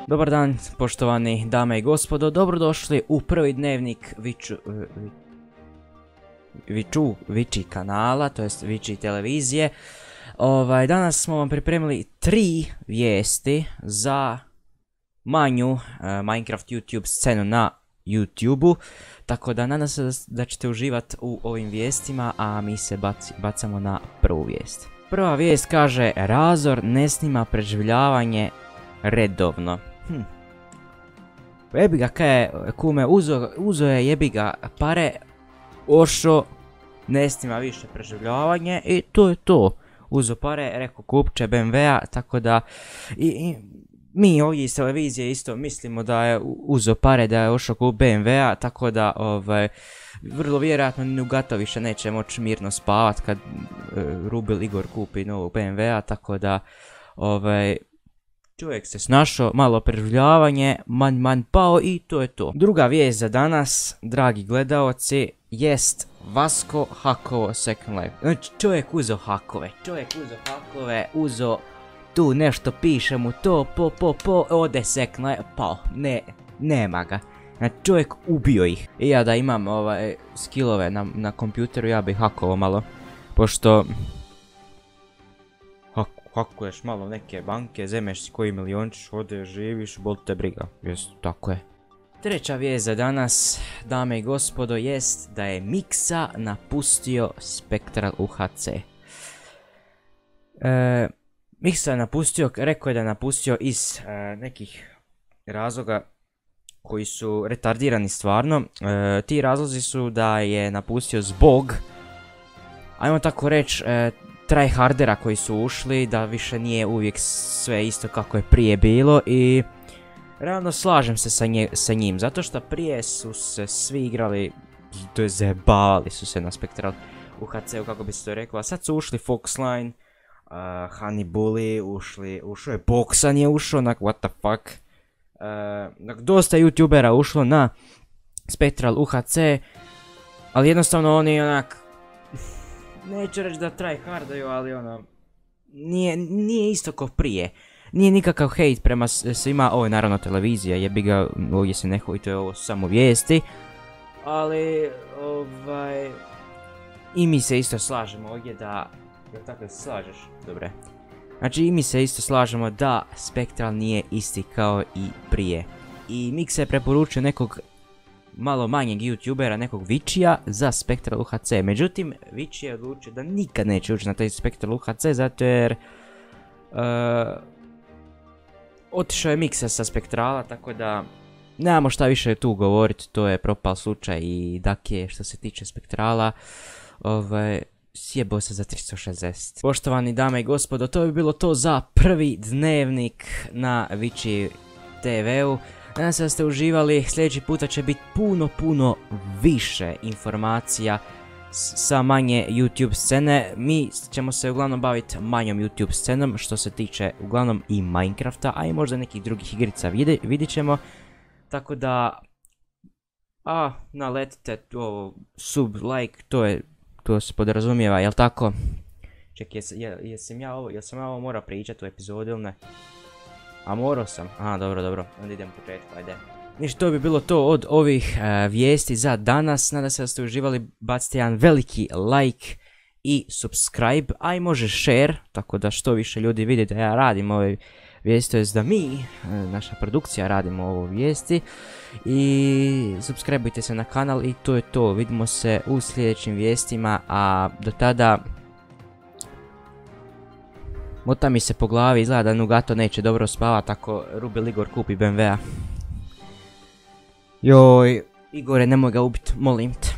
Dobar dan, poštovani dame i gospodo, dobrodošli u prvi dnevnik Viči kanala, to jest Viči televizije. Danas smo vam pripremili 3 vijesti za manju Minecraft YouTube scenu na YouTubeu, tako da nadam se da ćete uživati u ovim vijestima, a mi se bacamo na prvu vijest. Prva vijest kaže: Razor ne snima preživljavanje redovno. Jebiga kaj kume, uzo je jebiga pare, ošo, ne snima više preživljavanje i to je to. Uzo pare, rekao kupče BMW-a, tako da mi ovdje iz televizije isto mislimo da je uzo pare, da je ošao kup BMW-a, tako da vrlo vjerojatno ni Ugato više neće moći mirno spavat kad Rubil Igor kupi novog BMW-a, tako da čovjek se snašao, malo preživljavanje, manj pao i to je to. Druga vijest za danas, dragi gledaoci, jest Vasko hakovo Second Life. Znači čovjek uzo hakove, uzo tu nešto piše mu to, ode Second Life, pao, nema ga. Znači čovjek ubio ih. I ja da imam skillove na kompjuteru, ja bih hakovao malo, pošto hakuješ malo neke banke, zemeš si koji miliončić, odeš, živiš, bol te briga. Jest, tako je. Treća vijest za danas, dame i gospodo, jest da je Miksa napustio Spectral UHC. Miksa je napustio, rekao je da je napustio iz nekih razloga koji su retardirani stvarno. Ti razlozi su da je napustio zbog, ajmo tako reći, tryhardera koji su ušli, da više nije uvijek sve isto kako je prije bilo i realno slažem se sa njim, zato što prije su se svi igrali, to je zajebavali su se na Spectral UHC-u, kako bi se to reklo, a sad su ušli Foxline, Honeybully, ušao je Boxan je ušao, what the fuck, dosta youtubera ušlo na Spectral UHC, ali jednostavno oni onak, neću reći da tryhardaju, ali nije isto kao prije. Nije nikakav hejt prema svima, ovo je naravno televizija, jebi ga, ovdje se ne hojtuje, ovo su samo vijesti. Ali, i mi se isto slažemo ovdje da, jel tako se slažeš? Dobre. Znači i mi se isto slažemo da Spectral nije isti kao i prije. I Mix je preporučio nekog malo manjeg youtubera, nekog Vičija za Spectral UHC. Međutim, Vičij je odlučio da nikad neće ući na taj Spectral UHC, zato jer otišao je Miksa sa Spectrala, tako da nemamo šta više tu govoriti, to je propal slučaj i dakle što se tiče Spectrala, sjebao se za 360. Poštovani dame i gospodo, to bi bilo to za prvi dnevnik na Viči TV-u. Nadam se da ste uživali, sljedeći puta će biti puno više informacija sa manje YouTube scene. Mi ćemo se uglavnom baviti manjom YouTube scenom što se tiče uglavnom i Minecrafta, a i možda nekih drugih igrica vidit ćemo. Tako da, naletite sub, like, to se podrazumijeva, jel tako? Čekaj, jesam ja ovo morao pričati u epizodu ili ne? A morao sam, dobro, onda idem u početku, ajde. Ništa, to bi bilo to od ovih vijesti za danas, nadam se da ste uživali, bacite jedan veliki like i subscribe, a i može share, tako da što više ljudi vidi da ja radim ove vijesti, to jest da mi, naša produkcija, radimo ovo vijesti. I subscribeujte se na kanal i to je to, vidimo se u sljedećim vijestima, a do tada mota mi se po glavi, izgleda da Nugato neće dobro spavat ako Rubil Igor kupi BMW-a. Joj, Igore, nemoj ga ubiti, molim te.